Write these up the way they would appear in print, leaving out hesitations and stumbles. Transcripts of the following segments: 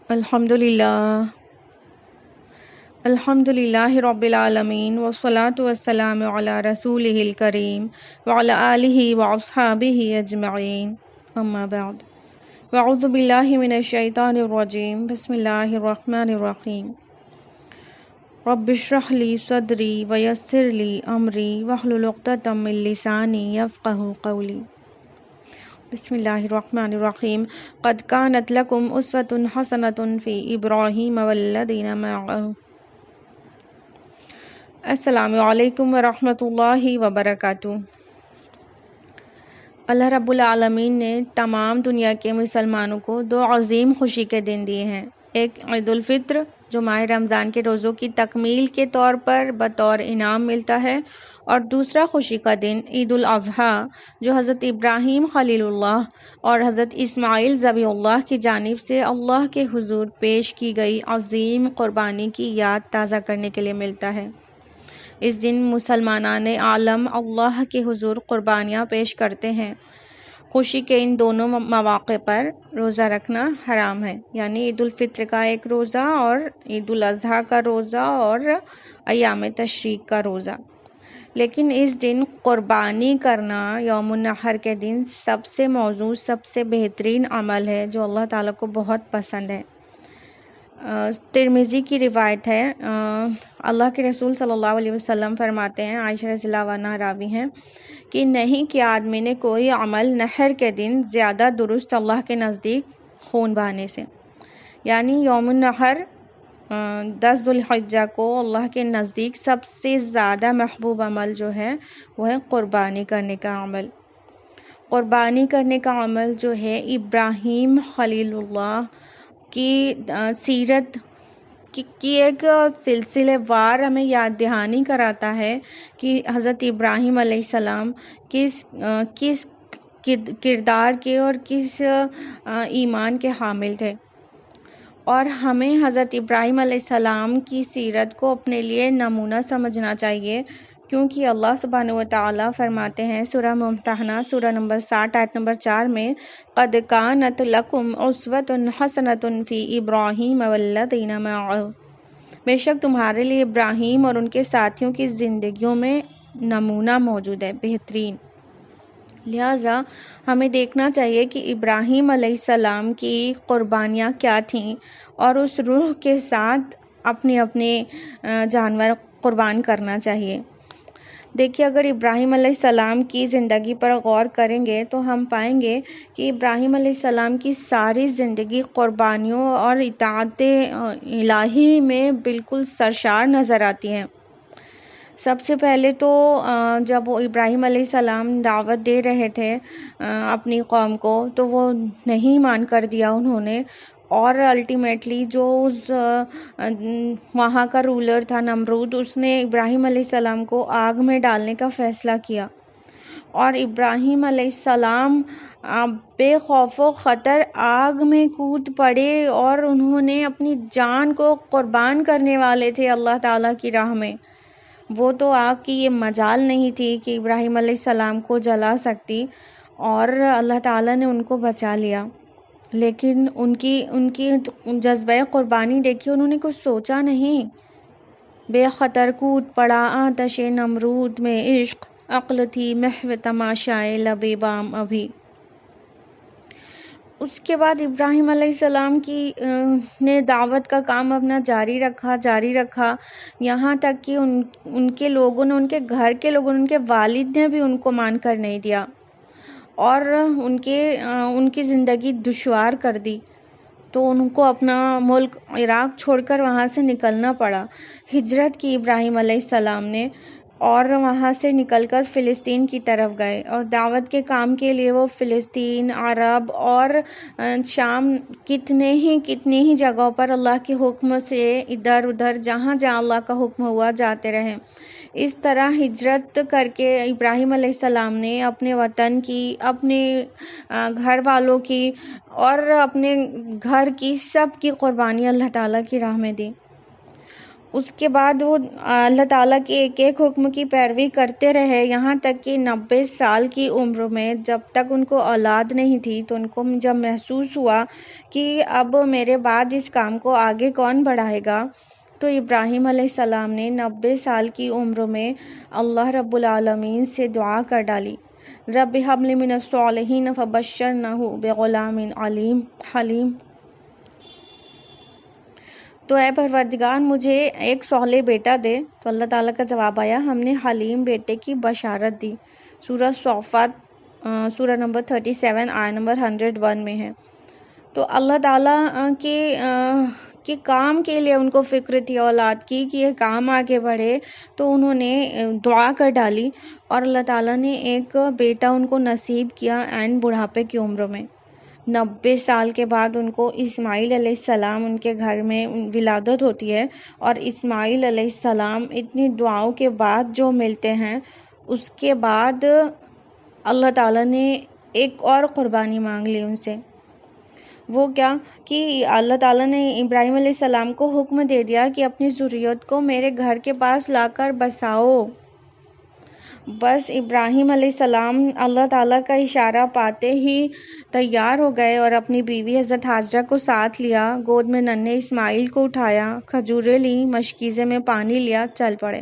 الحمدللہ الحمدللہ رب العالمین والصلاة والسلام علی رسولہ الکریم وعلی آلہ واصحابہ اجمعین اما بعد واعوذ باللہ من الشیطان الرجیم بسم اللہ الرحمن الرحیم رب اشرح لی صدری ویسر لی امری واحلل عقدۃ من لسانی یفقہوا قولی بسم اللہ الرحمن الرحیم قد کانت لکم اسوۃ حسنۃ فی ابراہیم والذین معہ۔ السلام علیکم ورحمۃ اللہ وبرکاتہ۔ اللہ رب العالمین نے تمام دنیا کے مسلمانوں کو دو عظیم خوشی کے دن دیے ہیں، ایک عید الفطر جو ماہ رمضان کے روزوں کی تکمیل کے طور پر بطور انعام ملتا ہے، اور دوسرا خوشی کا دن عید الاضحیٰ جو حضرت ابراہیم خلیل اللہ اور حضرت اسماعیل ذبیح اللہ کی جانب سے اللہ کے حضور پیش کی گئی عظیم قربانی کی یاد تازہ کرنے کے لیے ملتا ہے۔ اس دن مسلمانان عالم اللہ کے حضور قربانیاں پیش کرتے ہیں۔ خوشی کے ان دونوں مواقع پر روزہ رکھنا حرام ہے، یعنی عید الفطر کا ایک روزہ اور عید الاضحیٰ کا روزہ اور ایام تشریق کا روزہ۔ لیکن اس دن قربانی کرنا یوم النحر کے دن سب سے موزوں، سب سے بہترین عمل ہے جو اللہ تعالیٰ کو بہت پسند ہے۔ ترمذی کی روایت ہے، اللہ کے رسول صلی اللہ علیہ وسلم فرماتے ہیں، عائشہ رضی اللہ عنہا راوی ہیں، کہ نہیں کہ آدمی نے کوئی عمل نحر کے دن زیادہ درست اللہ کے نزدیک خون بہانے سے، یعنی یوم النحر 10 ذوالحجہ کو اللہ کے نزدیک سب سے زیادہ محبوب عمل جو ہے وہ ہے قربانی کرنے کا عمل۔ قربانی کرنے کا عمل جو ہے ابراہیم خلیل اللہ کی سیرت کی ایک سلسلے وار ہمیں یاد دہانی کراتا ہے کہ حضرت ابراہیم علیہ السلام کس کردار کے اور کس ایمان کے حامل تھے، اور ہمیں حضرت ابراہیم علیہ السلام کی سیرت کو اپنے لیے نمونہ سمجھنا چاہیے، کیونکہ اللہ سبحانہ وتعالیٰ فرماتے ہیں سورہ ممتحنہ سورہ نمبر 60 آیت نمبر 4 میں، قد کانت لکم اسوۃ حسنۃ فی ابراہیم والذین معہ، بے شک تمہارے لیے ابراہیم اور ان کے ساتھیوں کی زندگیوں میں نمونہ موجود ہے، بہترین۔ لہٰذا ہمیں دیکھنا چاہیے کہ ابراہیم علیہ السلام کی قربانیاں کیا تھیں، اور اس روح کے ساتھ اپنے جانور قربان کرنا چاہیے۔ دیکھیے، اگر ابراہیم علیہ السلام کی زندگی پر غور کریں گے تو ہم پائیں گے کہ ابراہیم علیہ السلام کی ساری زندگی قربانیوں اور اطاعت الہی میں بالکل سرشار نظر آتی ہیں۔ سب سے پہلے تو جب وہ ابراہیم علیہ السلام دعوت دے رہے تھے اپنی قوم کو، تو وہ نہیں مان کر دیا انہوں نے، اور الٹیمیٹلی جو وہاں کا رولر تھا نمرود، اس نے ابراہیم علیہ السلام کو آگ میں ڈالنے کا فیصلہ کیا، اور ابراہیم علیہ السلام بے خوف و خطر آگ میں کود پڑے، اور انہوں نے اپنی جان کو قربان کرنے والے تھے اللہ تعالیٰ کی راہ میں۔ وہ تو آگ کی یہ مجال نہیں تھی کہ ابراہیم علیہ السلام کو جلا سکتی، اور اللہ تعالیٰ نے ان کو بچا لیا۔ لیکن ان کی جذبہ قربانی دیکھیے، انہوں نے کچھ سوچا نہیں، بے خطر کود پڑا آتش نمرود میں عشق، عقل تھی محو تماشائے لب بام ابھی۔ اس کے بعد ابراہیم علیہ السلام نے دعوت کا کام اپنا جاری رکھا، یہاں تک کہ ان کے لوگوں نے، ان کے گھر کے لوگوں نے، ان کے والد نے بھی ان کو مان کر نہیں دیا، اور ان کی زندگی دشوار کر دی، تو ان کو اپنا ملک عراق چھوڑ کر وہاں سے نکلنا پڑا۔ ہجرت کی ابراہیم علیہ السلام نے، اور وہاں سے نکل کر فلسطین کی طرف گئے، اور دعوت کے کام کے لیے وہ فلسطین، عرب اور شام کتنی ہی جگہوں پر اللہ کے حکم سے ادھر ادھر جہاں اللہ کا حکم ہوا جاتے رہے۔ اس طرح ہجرت کر کے ابراہیم علیہ السلام نے اپنے وطن کی، اپنے گھر والوں کی اور اپنے گھر کی سب کی قربانی اللہ تعالیٰ کی راہ میں دی۔ اس کے بعد وہ اللہ تعالیٰ کے ایک ایک حکم کی پیروی کرتے رہے، یہاں تک کہ 90 سال کی عمر میں جب تک ان کو اولاد نہیں تھی تو ان کو جب محسوس ہوا کہ اب میرے بعد اس کام کو آگے کون بڑھائے گا، تو ابراہیم علیہ السلام نے 90 سال کی عمر میں اللہ رب العالمین سے دعا کر ڈالی، رب ہب لی من الصالحین فبشرنہ بغلام علیم حلیم۔ تو اے پروردگار مجھے ایک صالح بیٹا دے، تو اللہ تعالیٰ کا جواب آیا، ہم نے حلیم بیٹے کی بشارت دی۔ سورہ صافات سورہ نمبر 37 آیت نمبر 101 میں ہے۔ تو اللہ تعالیٰ کے کام کے لیے ان کو فکر تھی اولاد کی کہ یہ کام آگے بڑھے، تو انہوں نے دعا کر ڈالی اور اللہ تعالیٰ نے ایک بیٹا ان کو نصیب کیا عین بڑھاپے کی عمر میں۔ 90 سال کے بعد ان کو اسماعیل علیہ السلام ان کے گھر میں ولادت ہوتی ہے، اور اسماعیل علیہ السلام اتنی دعاؤں کے بعد جو ملتے ہیں، اس کے بعد اللہ تعالیٰ نے ایک اور قربانی مانگ لی ان سے۔ وہ کیا کہ اللہ تعالیٰ نے ابراہیم علیہ السلام کو حکم دے دیا کہ اپنی ذریت کو میرے گھر کے پاس لا کر بساؤ۔ بس ابراہیم علیہ السلام اللہ تعالیٰ کا اشارہ پاتے ہی تیار ہو گئے اور اپنی بیوی حضرت ہاجرہ کو ساتھ لیا، گود میں ننھے اسماعیل کو اٹھایا، کھجوریں لیں، مشکیزے میں پانی لیا، چل پڑے۔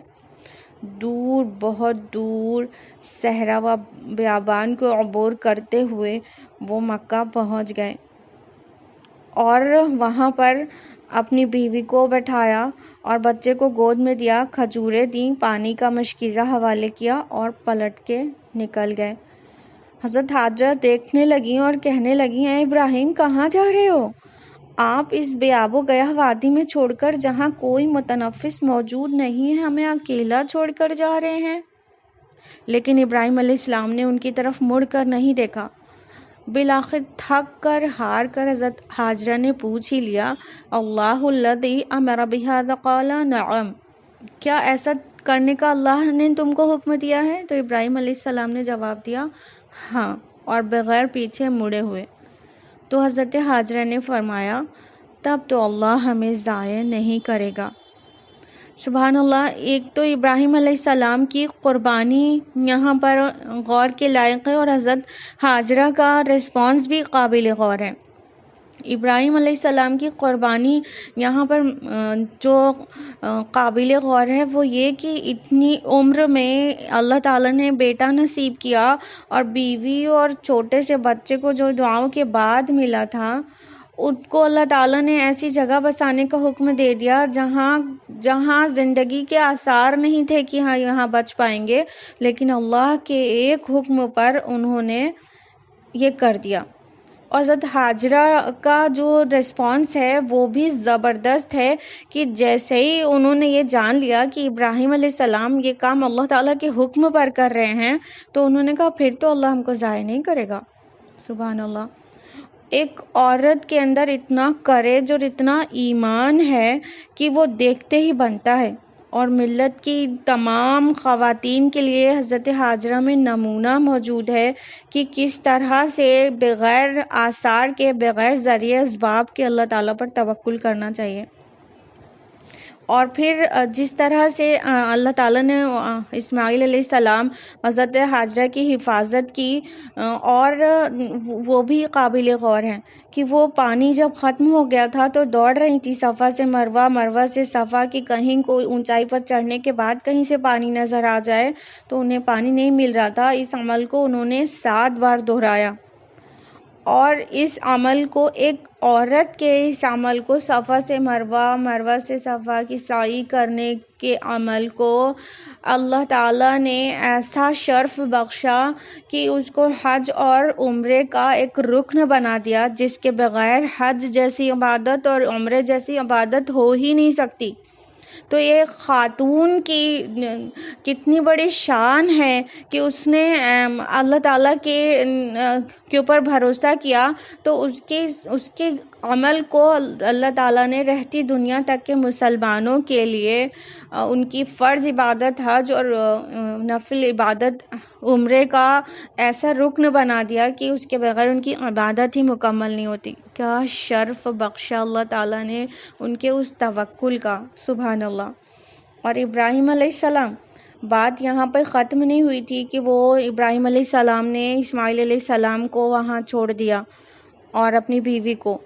دور، بہت دور صحرا و بیابان کو عبور کرتے ہوئے وہ مکہ پہنچ گئے اور وہاں پر اپنی بیوی کو بٹھایا اور بچے کو گود میں دیا، کھجوریں دیں، پانی کا مشکیزہ حوالے کیا اور پلٹ کے نکل گئے۔ حضرت ہاجرہ دیکھنے لگیں اور کہنے لگیں، اے ابراہیم کہاں جا رہے ہو؟ آپ اس بے آب و گیا وادی میں چھوڑ کر، جہاں کوئی متنفس موجود نہیں ہے، ہمیں اکیلا چھوڑ کر جا رہے ہیں؟ لیکن ابراہیم علیہ السلام نے ان کی طرف مڑ کر نہیں دیکھا۔ بالآخر تھک کر ہار کر حضرت ہاجرہ نے پوچھ ہی لیا، اللہ الذی امر بہذا قال نعم، کیا ایسا کرنے کا اللہ نے تم کو حکم دیا ہے؟ تو ابراہیم علیہ السلام نے جواب دیا، ہاں، اور بغیر پیچھے مڑے ہوئے۔ تو حضرت ہاجرہ نے فرمایا، تب تو اللہ ہمیں ضائع نہیں کرے گا۔ سبحان اللہ۔ ایک تو ابراہیم علیہ السلام کی قربانی یہاں پر غور کے لائق ہے، اور حضرت ہاجرہ کا رسپانس بھی قابل غور ہے۔ ابراہیم علیہ السلام کی قربانی یہاں پر جو قابل غور ہے وہ یہ کہ اتنی عمر میں اللہ تعالیٰ نے بیٹا نصیب کیا، اور بیوی اور چھوٹے سے بچے کو جو دعاؤں کے بعد ملا تھا، ان کو اللہ تعالیٰ نے ایسی جگہ بسانے کا حکم دے دیا جہاں زندگی کے آثار نہیں تھے کہ ہاں یہاں بچ پائیں گے، لیکن اللہ کے ایک حکم پر انہوں نے یہ کر دیا۔ اور حضرت ہاجرہ کا جو رسپانس ہے وہ بھی زبردست ہے کہ جیسے ہی انہوں نے یہ جان لیا کہ ابراہیم علیہ السلام یہ کام اللہ تعالیٰ کے حکم پر کر رہے ہیں، تو انہوں نے کہا پھر تو اللہ ہم کو ضائع نہیں کرے گا۔ سبحان اللہ۔ ایک عورت کے اندر اتنا کریج اور اتنا ایمان ہے کہ وہ دیکھتے ہی بنتا ہے، اور ملت کی تمام خواتین کے لیے حضرت ہاجرہ میں نمونہ موجود ہے کہ کس طرح سے بغیر آثار کے، بغیر ذریعہ اسباب کے اللہ تعالیٰ پر توکل کرنا چاہیے۔ اور پھر جس طرح سے اللہ تعالیٰ نے اسماعیل علیہ السلام حضرت ہاجرہ کی حفاظت کی، اور وہ بھی قابل غور ہیں کہ وہ پانی جب ختم ہو گیا تھا تو دوڑ رہی تھی صفا سے مروہ، مروہ سے صفا، کہ کہیں کوئی اونچائی پر چڑھنے کے بعد کہیں سے پانی نظر آ جائے، تو انہیں پانی نہیں مل رہا تھا۔ اس عمل کو انہوں نے 7 بار دہرایا، اور اس عمل کو، ایک عورت کے اس عمل کو، صفا سے مروہ، مروہ سے صفا کی سعی کرنے کے عمل کو اللہ تعالیٰ نے ایسا شرف بخشا کہ اس کو حج اور عمرے کا ایک رکن بنا دیا، جس کے بغیر حج جیسی عبادت اور عمرے جیسی عبادت ہو ہی نہیں سکتی۔ تو یہ خاتون کی کتنی بڑی شان ہے کہ اس نے اللہ تعالیٰ کے اوپر بھروسہ کیا، تو اس کے عمل کو اللہ تعالیٰ نے رہتی دنیا تک کے مسلمانوں کے لیے ان کی فرض عبادت حج اور نفل عبادت عمرے کا ایسا رکن بنا دیا کہ اس کے بغیر ان کی عبادت ہی مکمل نہیں ہوتی۔ کیا شرف بخشا اللہ تعالیٰ نے ان کے اس توکل کا، سبحان اللہ۔ اور ابراہیم علیہ السلام، بات یہاں پہ ختم نہیں ہوئی تھی کہ وہ ابراہیم علیہ السلام نے اسماعیل علیہ السلام کو وہاں چھوڑ دیا اور اپنی بیوی کو۔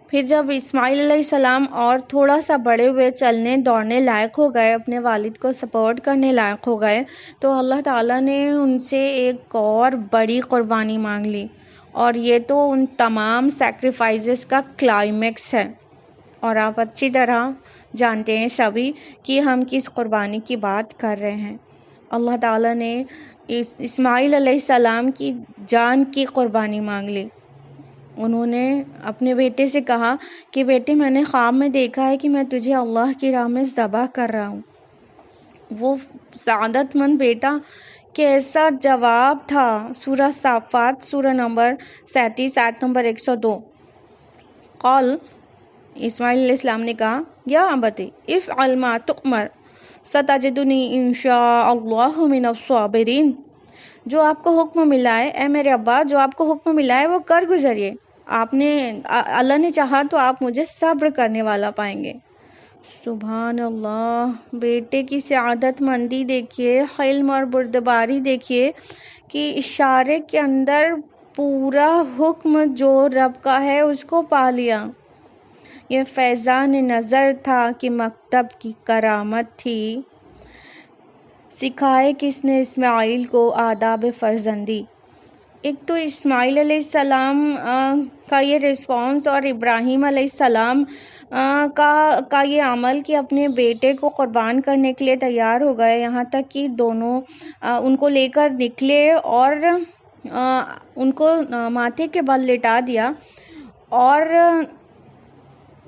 پھر جب اسماعیل علیہ السلام اور تھوڑا سا بڑے ہوئے، چلنے دوڑنے لائق ہو گئے، اپنے والد کو سپورٹ کرنے لائق ہو گئے، تو اللہ تعالیٰ نے ان سے ایک اور بڑی قربانی مانگ لی، اور یہ تو ان تمام سیکریفائسز کا کلائمیکس ہے۔ اور آپ اچھی طرح جانتے ہیں سبھی کہ ہم کس قربانی کی بات کر رہے ہیں۔ اللہ تعالیٰ نے اسماعیل علیہ السلام کی جان کی قربانی مانگ لی۔ انہوں نے اپنے بیٹے سے کہا کہ بیٹے، میں نے خواب میں دیکھا ہے کہ میں تجھے اللہ کی راہ میں ذبح کر رہا ہوں۔ وہ سعادت مند بیٹا کیسا جواب تھا! سورہ صافات، سورہ نمبر 37، آیت نمبر 102۔ قال، اسماعیل علیہ السلام نے کہا، یا ابتی افعل ما تؤمر ستجدنی انشاء اللہ من الصابرین۔ جو آپ کو حکم ملا ہے، اے میرے ابا، جو آپ کو حکم ملا ہے وہ کر گزریے۔ اللہ نے چاہا تو آپ مجھے صبر کرنے والا پائیں گے۔ سبحان اللہ! بیٹے کی سعادت مندی دیکھیے، حلم اور بردباری دیکھیے کہ اشارے کے اندر پورا حکم جو رب کا ہے اس کو پا لیا۔ یہ فیضان نظر تھا کہ مکتب کی کرامت تھی۔ سکھائے کس نے اسماعیل کو آداب فرزندی؟ ایک تو اسماعیل علیہ السلام کا یہ رسپانس، اور ابراہیم علیہ السلام کا یہ عمل کہ اپنے بیٹے کو قربان کرنے کے لیے تیار ہو گئے، یہاں تک کہ دونوں ان کو لے کر نکلے اور ان کو ماتھے کے بل لٹا دیا اور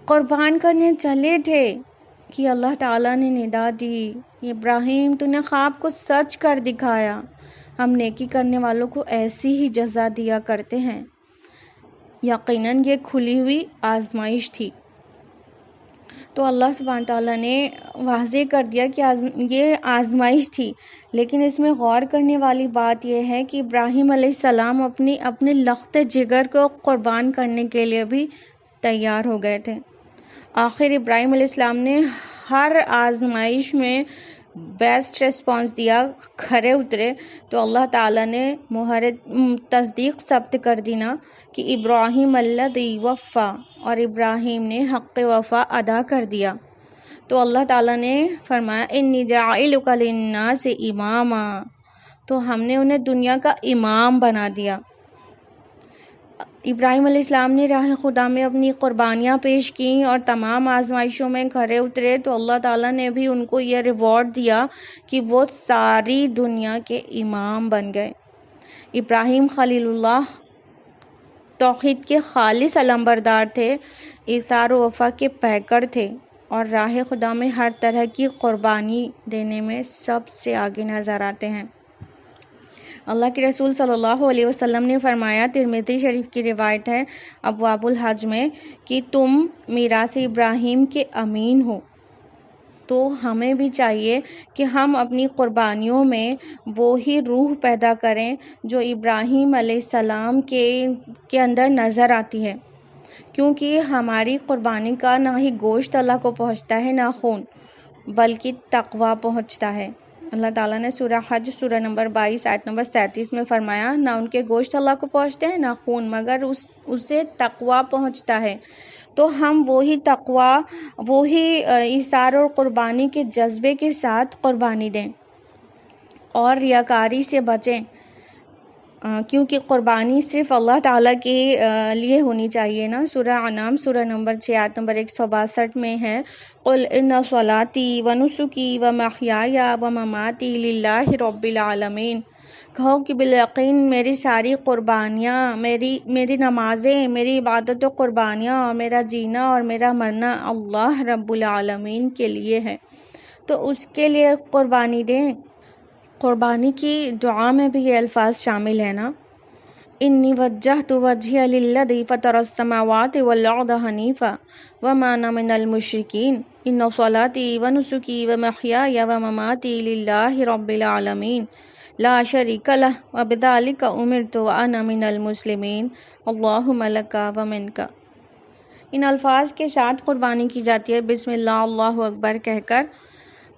قربان کرنے چلے تھے کہ اللہ تعالیٰ نے ندا دی، ابراہیم تو نے خواب کو سچ کر دکھایا، ہم نیکی کرنے والوں کو ایسی ہی جزا دیا کرتے ہیں۔ یقیناً یہ کھلی ہوئی آزمائش تھی۔ تو اللہ سبحانہ تعالیٰ نے واضح کر دیا کہ یہ آزمائش تھی، لیکن اس میں غور کرنے والی بات یہ ہے کہ ابراہیم علیہ السلام اپنے لخت جگر کو قربان کرنے کے لیے بھی تیار ہو گئے تھے۔ آخر ابراہیم علیہ السلام نے ہر آزمائش میں بیسٹ ریسپانس دیا، کھرے اترے، تو اللہ تعالیٰ نے تصدیق ثبت کر دی نا کہ ابراہیم الذی وفا، اور ابراہیم نے حق وفا ادا کر دیا۔ تو اللہ تعالیٰ نے فرمایا انی جاعلک للناس اماما، تو ہم نے انہیں دنیا کا امام بنا دیا۔ ابراہیم علیہ السلام نے راہ خدا میں اپنی قربانیاں پیش کیں اور تمام آزمائشوں میں کھرے اترے، تو اللہ تعالیٰ نے بھی ان کو یہ ریوارڈ دیا کہ وہ ساری دنیا کے امام بن گئے۔ ابراہیم خلیل اللہ توحید کے خالص علمبردار تھے، ایثار و وفا کے پیکر تھے، اور راہ خدا میں ہر طرح کی قربانی دینے میں سب سے آگے نظر آتے ہیں۔ اللہ کے رسول صلی اللہ علیہ وسلم نے فرمایا، ترمذی شریف کی روایت ہے ابواب الحج میں، کہ تم میراث ابراہیم کے امین ہو۔ تو ہمیں بھی چاہیے کہ ہم اپنی قربانیوں میں وہی روح پیدا کریں جو ابراہیم علیہ السلام کے اندر نظر آتی ہے، کیونکہ ہماری قربانی کا نہ ہی گوشت اللہ کو پہنچتا ہے، نہ خون، بلکہ تقویٰ پہنچتا ہے۔ اللہ تعالیٰ نے سورہ حج، سورہ نمبر 22، آیت نمبر 37 میں فرمایا، نہ ان کے گوشت اللہ کو پہنچتے ہیں نہ خون، مگر اسے تقویٰ پہنچتا ہے۔ تو ہم وہی تقویٰ، وہی ایثار اور قربانی کے جذبے کے ساتھ قربانی دیں اور ریاکاری سے بچیں، کیونکہ قربانی صرف اللہ تعالیٰ کے لیے ہونی چاہیے نا۔ سورہ انعام، سورہ نمبر 6، آیت نمبر 162 میں ہے، قُلْ إِنَّ صَلَاتِي وَنُسُكِي وَمَحْيَايَ وَمَمَاتِي لِلَّهِ رَبِّ الْعَالَمِينَ۔ کہو کہ بالیقین میری ساری قربانیاں، میری نمازیں، میری عبادت و قربانیاں، اور میرا جینا اور میرا مرنا اللہ رب العالمین کے لیے ہے، تو اس کے لیے قربانی دیں۔ قربانی کی دعا میں بھی یہ الفاظ شامل ہیں نا، انی وجہت وجہی للذی فطر السماوات والارض حنیفا وما انا من المشرکین ان صلاتی ونسکی ومحیای ومماتی للہ رب العالمین لا شریک لہ وبذالک امرت وانا من المسلمین اللہم لک ومنک۔ ان الفاظ کے ساتھ قربانی کی جاتی ہے، بسم اللہ اللہ اکبر کہہ کر،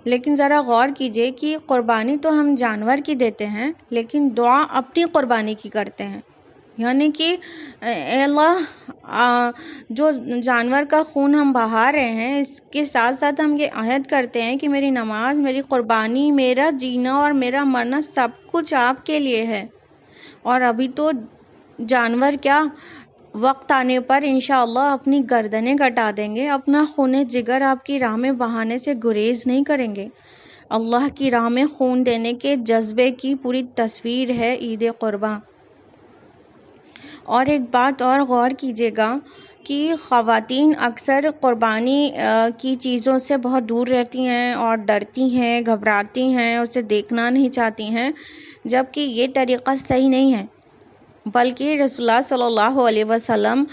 لیکن ذرا غور کیجئے کہ قربانی تو ہم جانور کی دیتے ہیں، لیکن دعا اپنی قربانی کی کرتے ہیں، یعنی کہ اے اللہ جو جانور کا خون ہم بہا رہے ہیں، اس کے ساتھ ساتھ ہم یہ عہد کرتے ہیں کہ میری نماز، میری قربانی، میرا جینا اور میرا مرنا سب کچھ آپ کے لیے ہے۔ اور ابھی تو جانور کیا، وقت آنے پر انشاءاللہ اپنی گردنیں کٹا دیں گے، اپنا خون جگر آپ کی راہ میں بہانے سے گریز نہیں کریں گے۔ اللہ کی راہ میں خون دینے کے جذبے کی پوری تصویر ہے عید قرباں۔ اور ایک بات اور غور کیجیے گا کہ خواتین اکثر قربانی کی چیزوں سے بہت دور رہتی ہیں اور ڈرتی ہیں، گھبراتی ہیں، اسے دیکھنا نہیں چاہتی ہیں، جبکہ یہ طریقہ صحیح نہیں ہے، بلکہ رسول اللہ صلی اللہ علیہ وسلم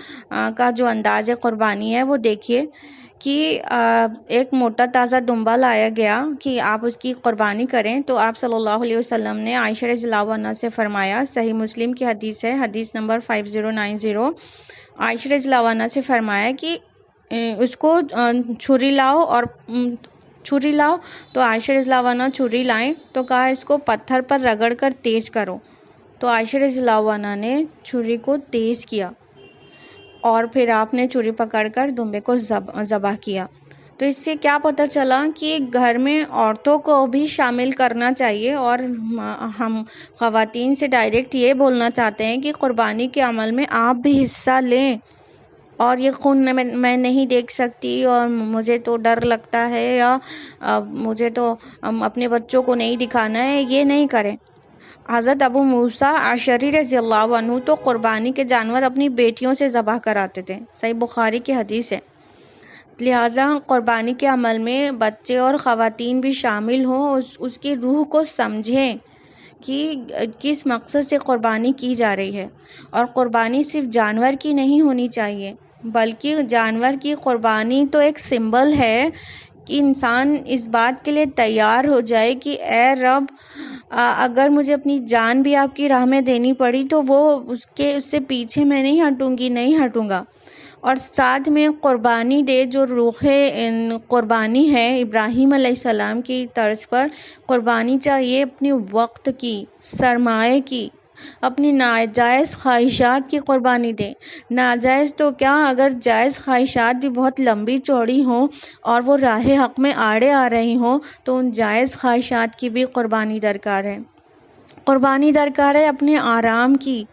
کا جو انداز قربانی ہے وہ دیکھیے کہ ایک موٹا تازہ دمبا لایا گیا کہ آپ اس کی قربانی کریں، تو آپ صلی اللہ علیہ وسلم نے عائشہ رضی اللہ عنہا سے فرمایا، صحیح مسلم کی حدیث ہے، حدیث نمبر 5090، عائشہ رضی اللہ عنہا سے فرمایا کہ اس کو چھری لاؤ، تو عائشہ رضی اللہ عنہا چھری لائیں تو کہا اس کو پتھر پر رگڑ کر تیز کرو، تو عائشہ رضی اللہ عنہا نے چھری کو تیز کیا اور پھر آپ نے چھری پکڑ کر دمبے کو ذبح کیا۔ تو اس سے کیا پتہ چلا کہ گھر میں عورتوں کو بھی شامل کرنا چاہیے، اور ہم خواتین سے ڈائریکٹ یہ بولنا چاہتے ہیں کہ قربانی کے عمل میں آپ بھی حصہ لیں، اور یہ خون میں نہیں دیکھ سکتی اور مجھے تو ڈر لگتا ہے، یا مجھے تو اپنے بچوں کو نہیں دکھانا ہے، یہ نہیں کریں۔ حضرت ابو موسیٰ اشعری رضی اللہ عنہ تو قربانی کے جانور اپنی بیٹیوں سے ذبح کراتے تھے، صحیح بخاری کی حدیث ہے۔ لہٰذا قربانی کے عمل میں بچے اور خواتین بھی شامل ہوں، اس کی روح کو سمجھیں کہ کس مقصد سے قربانی کی جا رہی ہے، اور قربانی صرف جانور کی نہیں ہونی چاہیے، بلکہ جانور کی قربانی تو ایک سمبل ہے کہ انسان اس بات کے لیے تیار ہو جائے کہ اے رب، اگر مجھے اپنی جان بھی آپ کی راہ میں دینی پڑی تو وہ اس سے پیچھے میں نہیں ہٹوں گا۔ اور ساتھ میں قربانی دے، جو روح قربانی ہے، ابراہیم علیہ السلام کی طرز پر قربانی چاہیے، اپنی وقت کی، سرمایہ کی، اپنی ناجائز خواہشات کی قربانی دے۔ ناجائز تو کیا، اگر جائز خواہشات بھی بہت لمبی چوڑی ہوں اور وہ راہ حق میں آڑے آ رہی ہوں تو ان جائز خواہشات کی بھی قربانی درکار ہے۔ قربانی درکار ہے اپنے آرام کی،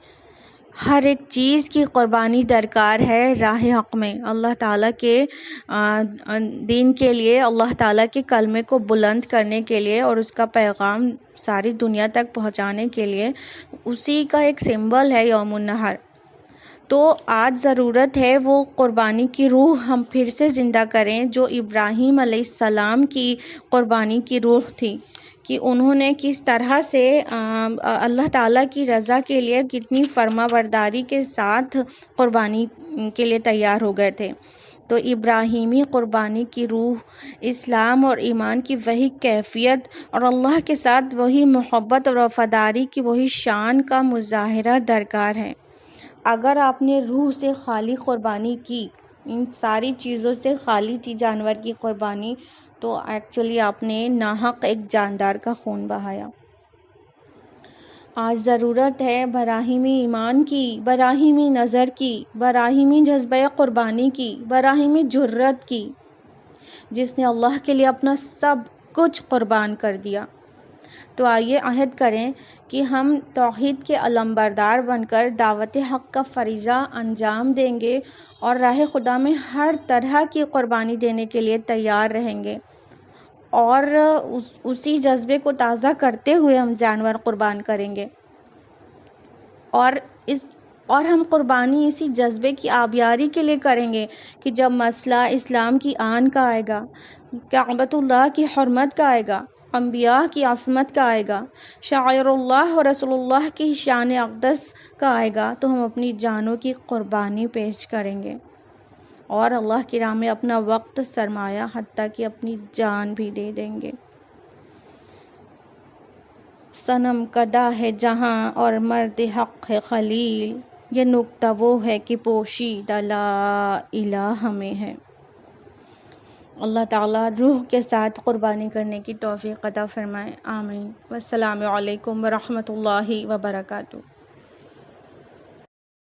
ہر ایک چیز کی قربانی درکار ہے راہ حق میں، اللہ تعالیٰ کے دین کے لیے، اللہ تعالیٰ کے کلمے کو بلند کرنے کے لیے اور اس کا پیغام ساری دنیا تک پہنچانے کے لیے۔ اسی کا ایک سمبل ہے یوم النحر۔ تو آج ضرورت ہے وہ قربانی کی روح ہم پھر سے زندہ کریں، جو ابراہیم علیہ السلام کی قربانی کی روح تھی، کہ انہوں نے کس طرح سے اللہ تعالیٰ کی رضا کے لیے کتنی فرما برداری کے ساتھ قربانی کے لیے تیار ہو گئے تھے۔ تو ابراہیمی قربانی کی روح، اسلام اور ایمان کی وہی کیفیت اور اللہ کے ساتھ وہی محبت اور وفاداری کی وہی شان کا مظاہرہ درکار ہے۔ اگر آپ نے روح سے خالی قربانی کی، ان ساری چیزوں سے خالی تھی جانور کی قربانی، تو ایکچولی آپ نے ناحق ایک جاندار کا خون بہایا۔ آج ضرورت ہے براہیمی ایمان کی، براہیمی نظر کی، براہیمی جذبہ قربانی کی، براہیمی جرت کی، جس نے اللہ کے لیے اپنا سب کچھ قربان کر دیا۔ تو آئیے عہد کریں کہ ہم توحید کے علمبردار بن کر دعوت حق کا فریضہ انجام دیں گے اور راہ خدا میں ہر طرح کی قربانی دینے کے لیے تیار رہیں گے، اور اسی جذبے کو تازہ کرتے ہوئے ہم جانور قربان کریں گے، اور ہم قربانی اسی جذبے کی آبیاری کے لیے کریں گے کہ جب مسئلہ اسلام کی آن کا آئے گا، کعبۃ اللہ کی حرمت کا آئے گا، انبیاء کی عصمت کا آئے گا، شعائر اللہ اور رسول اللہ کی شان اقدس کا آئے گا، تو ہم اپنی جانوں کی قربانی پیش کریں گے اور اللہ کی راہ میں اپنا وقت، سرمایہ، حتیٰ کہ اپنی جان بھی دے دیں گے۔ صنم کدا ہے جہاں اور مرد حق ہے خلیل، یہ نکتہ وہ ہے کہ پوشیدہ لا الہ میں ہے۔ اللہ تعالیٰ روح کے ساتھ قربانی کرنے کی توفیق عطا فرمائے، آمین۔ والسلام علیکم ورحمۃ اللہ وبرکاتہ۔